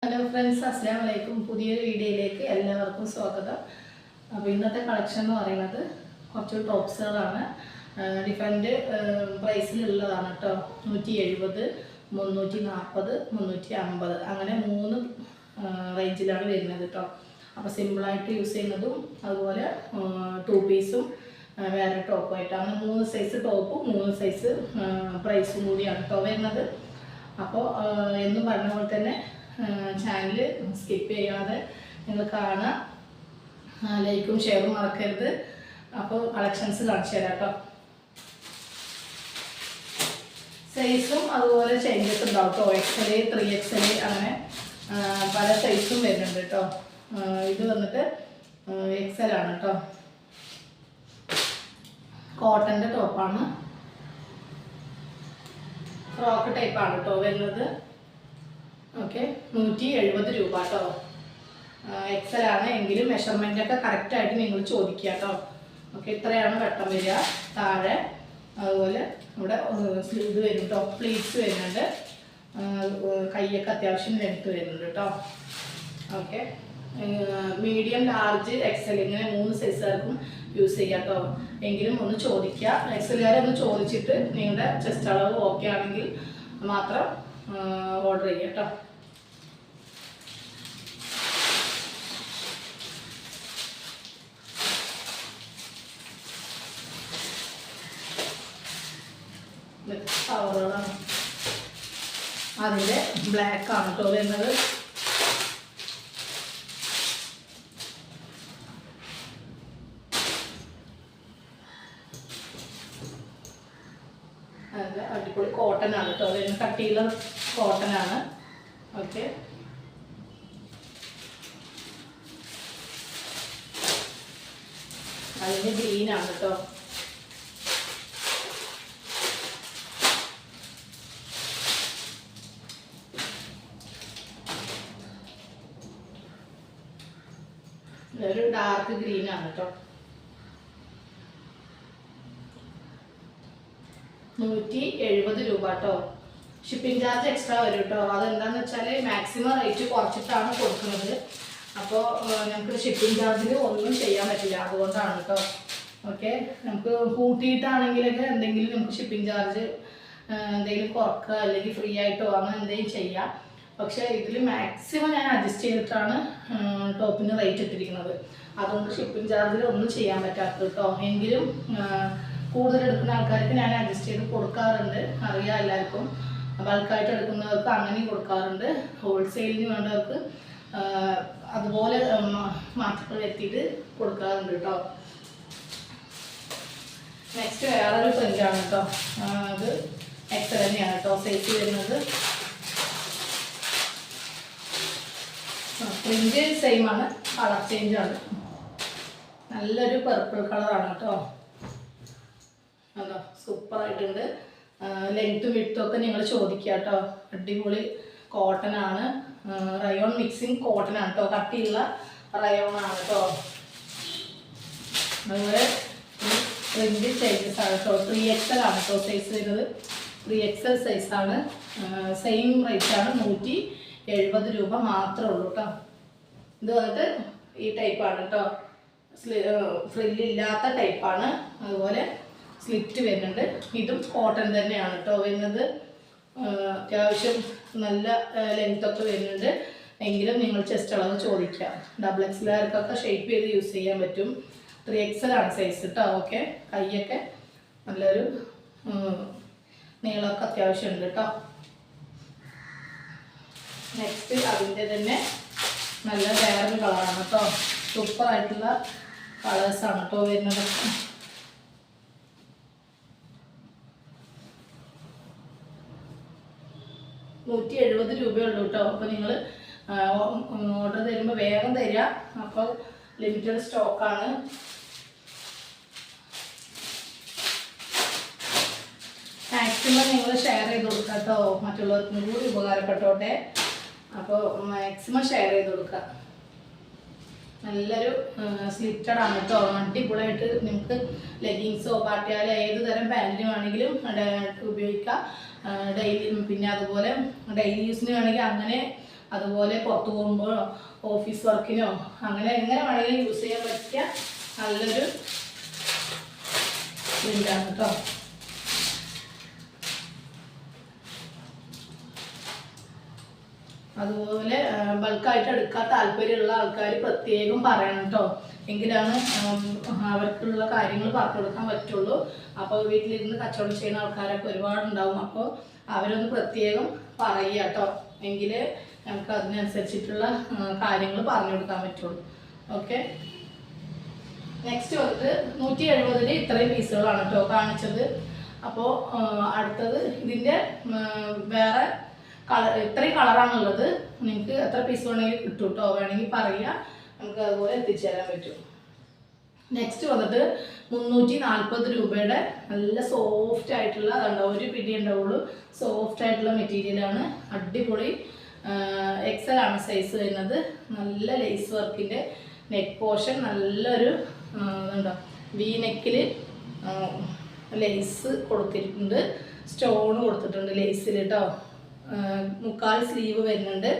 Hello friends, അസ്സലാമു അലൈക്കും. പുതിയൊരു വീഡിയോയിലേക്ക് എല്ലാവർക്കും സ്വാഗതം. അപ്പോൾ ഇന്നത്തെ കളക്ഷൻ എന്ന് പറയുന്നത് കുറച്ച് ടോപ്സുകളാണ്. ഡിഫറെൻറ്റ് പ്രൈസിലുള്ളതാണ് കേട്ടോ. 170, 340, 350 അങ്ങനെ 3 റേഞ്ചിലാണ് വരുന്നത് കേട്ടോ. അപ്പോൾ സിമ്പിളായിട്ട് യൂസ് ചെയ്യുന്നതും അതുപോലെ 2 പീസും വേറെ ടോപ്പുമായിട്ട് അങ്ങനെ 3 സൈസ് ടോപ്പും 3 സൈസ് പ്രൈസും കൂടിയാണ് കേട്ടോ വരുന്നത്. അപ്പോൾ എന്നും പറഞ്ഞ പോലെ തന്നെ ചാനൽ സ്കിപ്പ് ചെയ്യാതെ നിങ്ങൾ കാണുക, ലൈക്കും ഷെയറും മറക്കരുത്. അപ്പോൾ കളക്ഷൻസ് കാണിച്ചു തരാം കേട്ടോ. സൈസും അതുപോലെ ചേഞ്ചസ് ഉണ്ടാവും കേട്ടോ. XL, 3XL അങ്ങനെ പല സൈസും വരുന്നുണ്ട് കേട്ടോ. ഇത് വന്നിട്ട് XL ആണ് കേട്ടോ. കോട്ടൻ്റെ ടോപ്പാണ്, ഫ്രോക്ക് ടൈപ്പാണ് കേട്ടോ വരുന്നത്. ഓക്കെ, 170 രൂപ കേട്ടോ. XL ആണ് എങ്കിലും മെഷർമെൻ്റൊക്കെ കറക്റ്റായിട്ട് നിങ്ങൾ ചോദിക്കുക കേട്ടോ. ഓക്കെ, ഇത്രയാണ് വെട്ടം വരിക താഴെ. അതുപോലെ ഇവിടെ ഇത് വരും കേട്ടോ, പ്ലീറ്റ്സ് വരുന്നുണ്ട്. കൈയൊക്കെ അത്യാവശ്യം ലെങ്ത്ത് വരുന്നുണ്ട് കേട്ടോ. ഓക്കെ, മീഡിയം, ലാർജ്, XL ഇങ്ങനെ 3 സൈസുകാർക്കും യൂസ് ചെയ്യാം കേട്ടോ. എങ്കിലും ഒന്ന് ചോദിക്കുക, XLകാരെ ഒന്ന് ചോദിച്ചിട്ട് നിങ്ങളുടെ ചെസ്റ്റ് അളവ് ഓക്കെ ആണെങ്കിൽ മാത്രം ഓർഡർ ചെയ്യുക കേട്ടോ. കവറുകളാണ്, അതിൻ്റെ ബ്ലാക്ക് ആണ് കേട്ടോ വരുന്നത്. അതിൻ്റെ അടിപൊളി കോട്ടൺ ആണ് കേട്ടോ വരുന്നത്, കട്ടിയുള്ള കോട്ടൺ ആണ്. ഓക്കെ, അതിൻ്റെ ഗ്രീൻ ആണ് കേട്ടോ. ഒരു ഡാർക്ക് ഗ്രീൻ ആണ് കേട്ടോ. 170 രൂപ കേട്ടോ. ഷിപ്പിംഗ് ചാർജ് എക്സ്ട്രാ വരും കേട്ടോ. അതെന്താണെന്ന് വെച്ചാൽ മാക്സിമം റേറ്റ് കുറച്ചിട്ടാണ് കൊടുക്കുന്നത്. അപ്പോൾ നമുക്ക് ഷിപ്പിംഗ് ചാർജിൽ ഒന്നും ചെയ്യാൻ പറ്റില്ല, അതുകൊണ്ടാണ് കേട്ടോ. ഓക്കെ, നമുക്ക് കൂട്ടിയിട്ടാണെങ്കിലൊക്കെ എന്തെങ്കിലും നമുക്ക് ഷിപ്പിംഗ് ചാർജ് എന്തെങ്കിലും കുറക്കുക അല്ലെങ്കിൽ ഫ്രീ ആയിട്ടോ അങ്ങനെ എന്തെങ്കിലും ചെയ്യാം. പക്ഷേ ഇതിൽ മാക്സിമം ഞാൻ അഡ്ജസ്റ്റ് ചെയ്തിട്ടാണ് ടോപ്പിന് റേറ്റ് ഇട്ടിരിക്കുന്നത്. അതുകൊണ്ട് ഷിപ്പിംഗ് ചാർജിൽ ഒന്നും ചെയ്യാൻ പറ്റാത്തത് കേട്ടോ. എങ്കിലും കൂടുതൽ എടുക്കുന്ന ആൾക്കാർക്ക് ഞാൻ അഡ്ജസ്റ്റ് ചെയ്ത് കൊടുക്കാറുണ്ട്, അറിയാം എല്ലാവർക്കും. ബൾക്കായിട്ട് എടുക്കുന്നവർക്ക് അങ്ങനെയും കൊടുക്കാറുണ്ട്. ഹോൾസെയിലിന് വേണ്ടവർക്ക് അതുപോലെ മാറ്റങ്ങൾ എത്തിയിട്ട് കൊടുക്കാറുണ്ട് കേട്ടോ. നെക്സ്റ്റ് വേറൊരു പ്രിൻ്റാണ് കേട്ടോ. അത് XL തന്നെയാണ് കേട്ടോ സൈസ് വരുന്നത്. പ്രിന്റ് സെയിം ആണ്, കളർ ചേഞ്ച് ആണ്. നല്ലൊരു പർപ്പിൾ കളറാണ് കേട്ടോ. അതോ സൂപ്പറായിട്ടുണ്ട്. ലെങ്ത്തും വിഡ്ത്തും ഒക്കെ നിങ്ങൾ ചോദിക്കുക കേട്ടോ. അടിപൊളി കോട്ടൺ ആണ്, റയോൺ മിക്സിങ് കോട്ടൺ ആണ് കേട്ടോ. കട്ടിയുള്ള റയോൺ ആണ് കേട്ടോ. അതുപോലെ പ്രിന്റ് ചേഞ്ചസ് ആണ് കേട്ടോ. 3XL ആണ് കേട്ടോ സൈസ് വരുന്നത്. 3XL സൈസാണ്. സെയിം റേറ്റാണ്, 170 രൂപ മാത്രമേ ഉള്ളൂ കേട്ടോ. ഇത് വന്നിട്ട് ഈ ടൈപ്പാണ് കേട്ടോ, ഫ്രില്ലില്ലാത്ത ടൈപ്പാണ്. അതുപോലെ സ്ലിറ്റ് വരുന്നുണ്ട്. ഇതും കോട്ടൺ തന്നെയാണ് കേട്ടോ വരുന്നത്. അത്യാവശ്യം നല്ല ലെങ്ത്തൊക്കെ വരുന്നുണ്ട്. എങ്കിലും നിങ്ങൾ ചെസ്റ്റ് അളവ് ചോദിക്കുക. XXLകാർക്കൊക്കെ ഷേപ്പ് ചെയ്ത് യൂസ് ചെയ്യാൻ പറ്റും. 3XL ആണ് സൈസ് കേട്ടോ. ഓക്കെ, കൈയൊക്കെ നല്ലൊരു നീളമൊക്കെ അത്യാവശ്യം ഉണ്ട് കേട്ടോ. നെക്സ്റ്റ് അതിൻ്റെ തന്നെ നല്ല വേറൊരു കളറാണ് കേട്ടോ. സൂപ്പറായിട്ടുള്ള കളേഴ്സാണ് കേട്ടോ വരുന്നത്. രൂപയുള്ളൂ കേട്ടോ. അപ്പോൾ നിങ്ങൾ ഓർഡർ തരുമ്പോൾ വേഗം തരിക. അപ്പോൾ ലിമിറ്റഡ് സ്റ്റോക്കാണ്. മാക്സിമം നിങ്ങൾ ഷെയർ ചെയ്ത് കൊടുക്കുക കേട്ടോ, മറ്റുള്ളവർക്കും കൂടി ഉപകാരപ്പെട്ടോട്ടെ. അപ്പോൾ മാക്സിമം ഷെയർ ചെയ്ത് കൊടുക്കുക. നല്ലൊരു സ്ലിറ്റഡ് ആണ് കേട്ടോ. അടിപൊളിയായിട്ട് നിങ്ങൾക്ക് ലെഗിങ്സോ പാർട്ടിയാലോ ഏത് തരം പാൻറ്റിന് വേണമെങ്കിലും ഉപയോഗിക്കാം. ഡെയിലി പിന്നെ അതുപോലെ ഡെയിലി യൂസിന് വേണമെങ്കിൽ അങ്ങനെ അതുപോലെ പുറത്തു പോകുമ്പോഴോ ഓഫീസ് വർക്കിനോ അങ്ങനെ എങ്ങനെ വേണമെങ്കിലും യൂസ് ചെയ്യാൻ പറ്റിയ നല്ലൊരു പ്രിൻ്റാണ് കേട്ടോ. അതുപോലെ ബൾക്കായിട്ട് എടുക്കാൻ താല്പര്യമുള്ള ആൾക്കാർ പ്രത്യേകം പറയണം കേട്ടോ, എങ്കിലാണ് അവർക്കുള്ള കാര്യങ്ങൾ പറഞ്ഞു കൊടുക്കാൻ പറ്റുള്ളൂ. അപ്പോൾ വീട്ടിലിരുന്ന് കച്ചവടം ചെയ്യുന്ന ആൾക്കാരൊക്കെ ഒരുപാടുണ്ടാവും. അപ്പോൾ അവരൊന്ന് പ്രത്യേകം പറയുക കേട്ടോ, എങ്കിൽ നമുക്ക് അതിനനുസരിച്ചിട്ടുള്ള കാര്യങ്ങൾ പറഞ്ഞു കൊടുക്കാൻ പറ്റുള്ളൂ. ഓക്കെ, നെക്സ്റ്റ് വന്നിട്ട് 170 ഇത്രയും പീസുകളാണ് കേട്ടോ കാണിച്ചത്. അപ്പോൾ അടുത്തത് ഇതിൻ്റെ വേറെ കളർ, ഇത്രയും കളറാണുള്ളത്. നിങ്ങൾക്ക് എത്ര പീസ് വേണമെങ്കിൽ കിട്ടും കേട്ടോ, വേണമെങ്കിൽ പറയുക, നമുക്ക് അതുപോലെ എത്തിച്ചു തരാൻ പറ്റും. നെക്സ്റ്റ് വന്നിട്ട് 340 രൂപയുടെ നല്ല സോഫ്റ്റ് ആയിട്ടുള്ള, അതുണ്ടോ ഒരു പിടി ഉണ്ടാവുള്ളൂ, സോഫ്റ്റ് ആയിട്ടുള്ള മെറ്റീരിയലാണ്. അടിപൊളി എക്സൽ ആണ് സൈസ് വരുന്നത്. നല്ല ലേസ് വർക്കിൻ്റെ നെക്ക് പോർഷൻ, നല്ലൊരു ഇതുണ്ടോ വി നെക്കിൽ ലേസ് കൊടുത്തിട്ടുണ്ട്, സ്റ്റോൺ കൊടുത്തിട്ടുണ്ട് ലേസിൽ കേട്ടോ. 3/4 സ്ലീവ് വരുന്നുണ്ട്.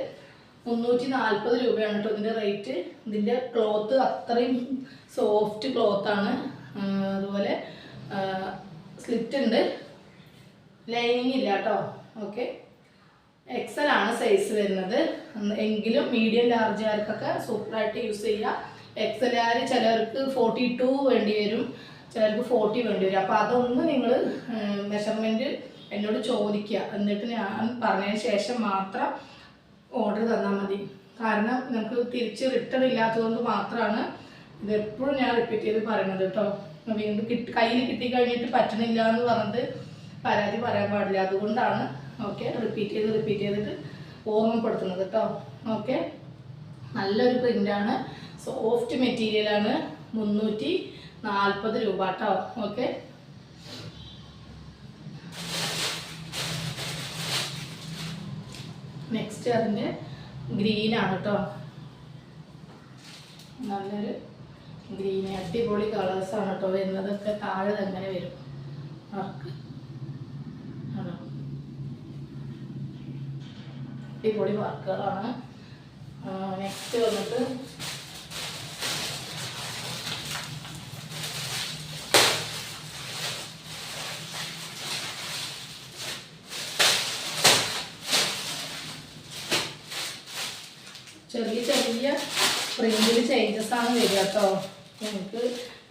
340 രൂപയാണ് കേട്ടോ ഇതിൻ്റെ റേറ്റ്. ഇതിൻ്റെ ക്ലോത്ത് അത്രയും സോഫ്റ്റ് ക്ലോത്താണ്. അതുപോലെ സ്ലിറ്റ് ഉണ്ട്, ലൈനിങ് ഇല്ല കേട്ടോ. ഓക്കെ, എക്സൽ ആണ് സൈസ് വരുന്നത്. എങ്കിലും മീഡിയം ലാർജുകാർക്കൊക്കെ സൂപ്പറായിട്ട് യൂസ് ചെയ്യുക. എക്സലുകാർ ചിലർക്ക് 42 വേണ്ടി വരും, ചിലർക്ക് 40 വേണ്ടി വരും. അപ്പോൾ അതൊന്ന് നിങ്ങൾ മെഷർമെൻറ്റ് എന്നോട് ചോദിക്കുക, എന്നിട്ട് ഞാൻ പറഞ്ഞതിന് ശേഷം മാത്രം ഓർഡർ തന്നാൽ മതി. കാരണം നമുക്ക് തിരിച്ച് റിട്ടേൺ ഇല്ലാത്തതുകൊണ്ട് മാത്രമാണ് ഇതെപ്പോഴും ഞാൻ റിപ്പീറ്റ് ചെയ്ത് പറയുന്നത് കേട്ടോ. വീണ്ടും കയ്യിൽ കിട്ടിക്കഴിഞ്ഞിട്ട് പറ്റണില്ല എന്ന് പറഞ്ഞിട്ട് പരാതി പറയാൻ പാടില്ല, അതുകൊണ്ടാണ്. ഓക്കെ, റിപ്പീറ്റ് ചെയ്തിട്ട് ഓർമ്മപ്പെടുത്തുന്നത് കേട്ടോ. ഓക്കെ, നല്ലൊരു പ്രിൻ്റാണ്, സോഫ്റ്റ് മെറ്റീരിയലാണ്. 340 രൂപ കേട്ടോ. ഓക്കെ, നെക്സ്റ്റ് അതിൻ്റെ ഗ്രീനാണ് കേട്ടോ. നല്ലൊരു ഗ്രീൻ, അടിപൊളി കളേഴ്സാണ് കേട്ടോ വരുന്നതൊക്കെ. താഴെ അങ്ങനെ വരും വർക്ക്, ആണോ അടിപൊളി വർക്കുകളാണ്. നെക്സ്റ്റ് വന്നിട്ട് ചെറിയ പ്രിന്റിൽ ചേഞ്ചസ് ആണ് വരിക കേട്ടോ. നിങ്ങൾക്ക്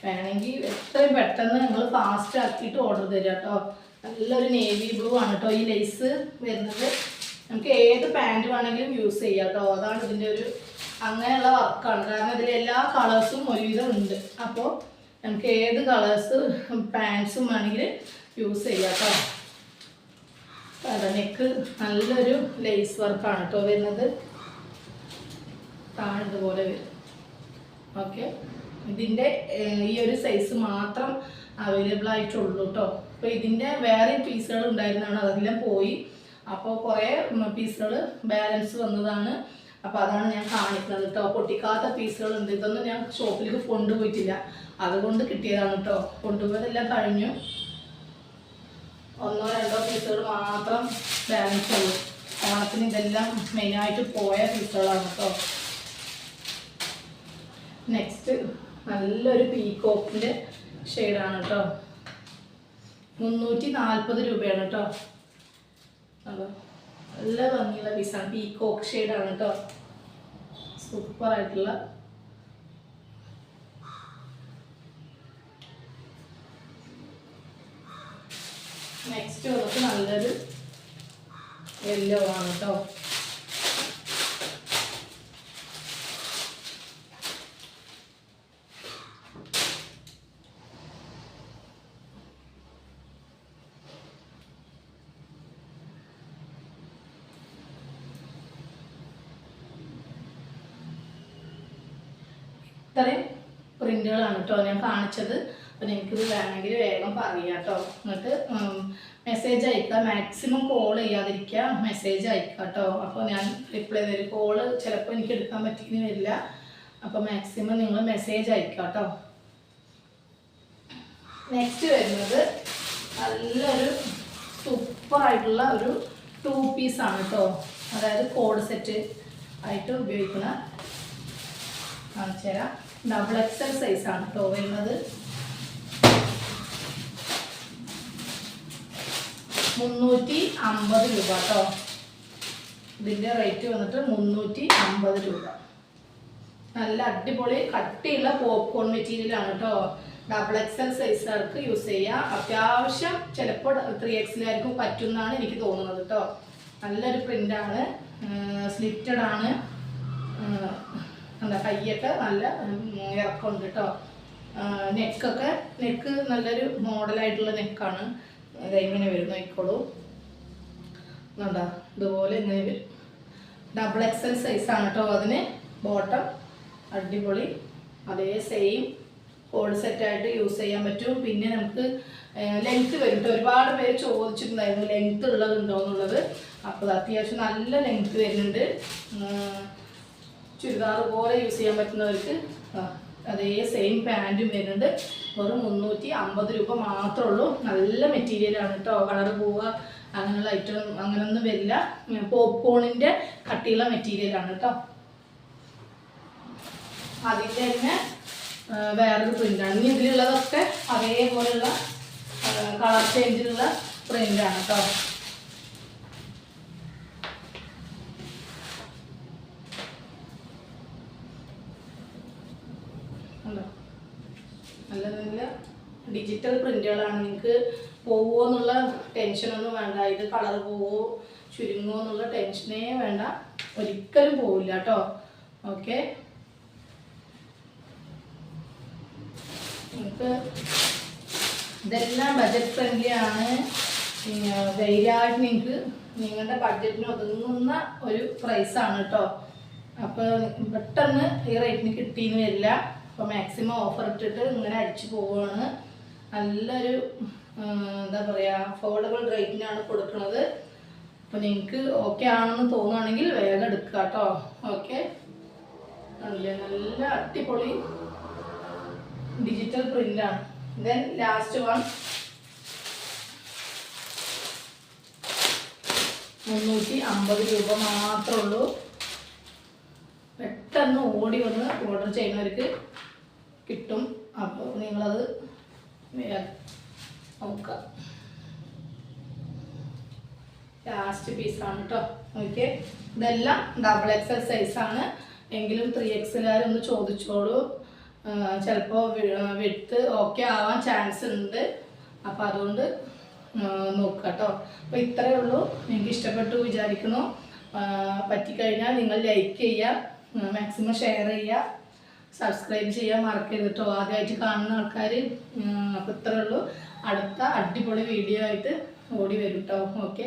വേണമെങ്കിൽ എത്രയും പെട്ടെന്ന് നിങ്ങൾ ഫാസ്റ്റ് ആക്കിയിട്ട് ഓർഡർ തരിക കേട്ടോ. നല്ലൊരു നേവി ബ്ലൂ ആണ് കേട്ടോ ഈ ലേസ് വരുന്നത്. നമുക്ക് ഏത് പാൻറ് വേണമെങ്കിലും യൂസ് ചെയ്യാം കേട്ടോ. അതാണ് ഇതിൻ്റെ ഒരു അങ്ങനെയുള്ള വർക്കാണ്. കാരണം ഇതിൽ എല്ലാ കളേഴ്സും ഒരുവിധം ഉണ്ട്. അപ്പോൾ നമുക്ക് ഏത് കളേഴ്സ് പാൻസും വേണമെങ്കിൽ യൂസ് ചെയ്യാം കേട്ടോ. നെക്ക് നല്ലൊരു ലേസ് വർക്കാണ് കേട്ടോ വരുന്നത്. താഴെ ഇതുപോലെ വരും. ഓക്കെ, ഇതിൻ്റെ ഈ ഒരു സൈസ് മാത്രം അവൈലബിൾ ആയിട്ടുള്ളൂ കേട്ടോ. അപ്പോൾ ഇതിൻ്റെ വേറെ പീസുകൾ ഉണ്ടായിരുന്നതാണ്, അതെല്ലാം പോയി. അപ്പോൾ കുറേ പീസുകൾ ബാലൻസ് വന്നതാണ്. അപ്പോൾ അതാണ് ഞാൻ കാണിക്കുന്നത് കേട്ടോ. പൊട്ടിക്കാത്ത പീസുകളുണ്ട്. ഇതൊന്നും ഞാൻ ഷോപ്പിലേക്ക് കൊണ്ടുപോയിട്ടില്ല, അതുകൊണ്ട് കിട്ടിയതാണ് കേട്ടോ. കൊണ്ടുപോയതെല്ലാം കഴിഞ്ഞു. 1-2 പീസുകൾ മാത്രം ബാലൻസ് ഉള്ളൂ. ഓണത്തിന് ഇതെല്ലാം മെയിനായിട്ട് പോയ പീസുകളാണ് കേട്ടോ. നെക്സ്റ്റ് നല്ലൊരു പീക്കോക്കിൻ്റെ ഷെയ്ഡാണ് കേട്ടോ. 340 രൂപയാണ് കേട്ടോ. അപ്പോൾ നല്ല ഭംഗിയുള്ള പീസാണ്, പീക്കോക്ക് ഷെയ്ഡാണ് കേട്ടോ. സൂപ്പറായിട്ടുള്ള നെക്സ്റ്റ് വന്നിട്ട് നല്ലൊരു യെല്ലോ ആണ് കേട്ടോ. ഇത്രയും പ്രിന്റുകളാണ് കേട്ടോ ഞാൻ കാണിച്ചത്. അപ്പോൾ നിങ്ങൾക്കിത് വേണമെങ്കിൽ വേഗം പറയാം കേട്ടോ. എന്നിട്ട് മെസ്സേജ് അയക്കുക, മാക്സിമം കോൾ ചെയ്യാതിരിക്കുക, മെസ്സേജ് അയക്കുക കേട്ടോ. അപ്പോൾ ഞാൻ റിപ്ലൈ തരും. കോള് ചിലപ്പോൾ എനിക്ക് എടുക്കാൻ പറ്റിയെന്ന് വരില്ല. അപ്പോൾ മാക്സിമം നിങ്ങൾ മെസ്സേജ് അയക്കുക കേട്ടോ. നെക്സ്റ്റ് വരുന്നത് നല്ലൊരു സൂപ്പറായിട്ടുള്ള ഒരു 2 പീസാണ് കേട്ടോ. അതായത് കോഡ് സെറ്റ് ആയിട്ട് ഉപയോഗിക്കുന്ന കാണിച്ചു തരാം. ഡബിൾ എക്സൽ സൈസാണ് കേട്ടോ വരുന്നത്. 350 രൂപ കേട്ടോ. ഇതിൻ്റെ റേറ്റ് വന്നിട്ട് 350 രൂപ. നല്ല അടിപൊളി കട്ടിയുള്ള പോപ്കോൺ മെറ്റീരിയലാണ് കേട്ടോ. ഡബിൾ എക്സൽ സൈസുകാർക്ക് യൂസ് ചെയ്യാം. അത്യാവശ്യം ചിലപ്പോൾ 3Xലായിരിക്കും പറ്റുമെന്നാണ് എനിക്ക് തോന്നുന്നത് കേട്ടോ. നല്ലൊരു പ്രിൻ്റാണ്, സ്ലിറ്റഡ് ആണ്. എന്താ കൈയൊക്കെ നല്ല ഇറക്കമുണ്ട് കേട്ടോ. നെക്ക് നല്ലൊരു മോഡലായിട്ടുള്ള നെക്കാണ്. ഇതെങ്ങനെ വരും നോക്കിക്കോളൂ. എന്താ ഇതുപോലെ ഇങ്ങനെ വരും. ഡബിൾ എക്സൽ സൈസാണ് കേട്ടോ. അതിന് ബോട്ടം അടിപൊളി അതേ സെയിം കോഡ് സെറ്റായിട്ട് യൂസ് ചെയ്യാൻ പറ്റും. പിന്നെ നമുക്ക് ലെങ്ത്ത് വരും കേട്ടോ. ഒരുപാട് പേര് ചോദിച്ചിട്ടുണ്ടായിരുന്നു ലെങ്ത്ത് ഉള്ളതുണ്ടോ എന്നുള്ളത്. അപ്പോൾ അത്യാവശ്യം നല്ല ലെങ്ത്ത് വരുന്നുണ്ട്. ചുരിദാർ പോലെ യൂസ് ചെയ്യാൻ പറ്റുന്നവർക്ക് അതേ സെയിം പാൻറ്റും വരുന്നുണ്ട്. വെറും 350 രൂപ മാത്രമേ ഉള്ളൂ. നല്ല മെറ്റീരിയലാണ് കേട്ടോ. കളർ പോവുക അങ്ങനെയുള്ള ഐറ്റം അങ്ങനെയൊന്നും വരില്ല. പോപ്കോണിൻ്റെ കട്ടിയുള്ള മെറ്റീരിയലാണ് കേട്ടോ. അതിൻ്റെ തന്നെ വേറൊരു പ്രിൻ്റാണ്. ഇനി ഇതിലുള്ളതൊക്കെ അതേപോലെയുള്ള കളർ ചേഞ്ചിലുള്ള പ്രിൻ്റാണ് കേട്ടോ. നല്ല നല്ല ഡിജിറ്റൽ പ്രിൻ്റുകളാണ്. നിങ്ങൾക്ക് പോവുമോ എന്നുള്ള ടെൻഷനൊന്നും വേണ്ട. ഇത് കളർ പോവോ ചുരുങ്ങുമോ എന്നുള്ള ടെൻഷനേ വേണ്ട. ഒരിക്കലും പോവില്ല കേട്ടോ. ഓക്കെ, നിങ്ങൾക്ക് ഇതെല്ലാം ബഡ്ജറ്റ് ഫ്രണ്ട്ലി ആണ്. ധൈര്യമായിട്ട് നിങ്ങൾക്ക് നിങ്ങളുടെ ബഡ്ജറ്റിന് ഒതുങ്ങുന്ന ഒരു പ്രൈസാണ് കേട്ടോ. അപ്പോൾ പെട്ടെന്ന് ഈ റേറ്റിന് കിട്ടിയെന്ന് വരില്ല. അപ്പോൾ മാക്സിമം ഓഫർ ഇട്ടിട്ട് ഇങ്ങനെ അടിച്ചു പോവുകയാണ്. നല്ലൊരു എന്താ പറയുക അഫോർഡബിൾ റേറ്റിനാണ് കൊടുക്കുന്നത്. അപ്പോൾ നിങ്ങൾക്ക് ഓക്കെ ആണെന്ന് തോന്നുകയാണെങ്കിൽ വേഗം എടുക്കുക കേട്ടോ. ഓക്കെ, നല്ല അടിപൊളി ഡിജിറ്റൽ പ്രിൻ്റാണ്. ദെൻ ലാസ്റ്റ് വൺ 350 രൂപ മാത്രമേ ഉള്ളൂ. പെട്ടെന്ന് ഓടി വന്ന് ഓർഡർ ചെയ്യുന്നവർക്ക് കിട്ടും. അപ്പോൾ നിങ്ങളത് നോക്കുക. ലാസ്റ്റ് പീസാണ് കേട്ടോ. ഓക്കെ, ഇതെല്ലാം ഡബിൾ എക്സൽ സൈസാണ്. എങ്കിലും 3Xകാരൊന്ന് ചോദിച്ചോളൂ. ചിലപ്പോൾ വിട്ട് ഓക്കെ ആവാൻ ചാൻസ് ഉണ്ട്. അപ്പോൾ അതുകൊണ്ട് നോക്കുക കേട്ടോ. അപ്പോൾ ഇത്രയേ ഉള്ളൂ. നിങ്ങൾക്ക് ഇഷ്ടപ്പെട്ടു വിചാരിക്കുന്നു. പറ്റിക്കഴിഞ്ഞാൽ നിങ്ങൾ ലൈക്ക് ചെയ്യുക, മാക്സിമം ഷെയർ ചെയ്യുക, സബ്സ്ക്രൈബ് ചെയ്യാൻ മറക്കരുത് കേട്ടോ. ആദ്യമായിട്ട് കാണുന്ന ആൾക്കാർ. അപ്പോൾ ഇത്രയേ ഉള്ളൂ. അടുത്ത അടിപൊളി വീഡിയോ ആയിട്ട് ഓടി വരും കേട്ടോ. Okay,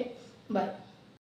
by.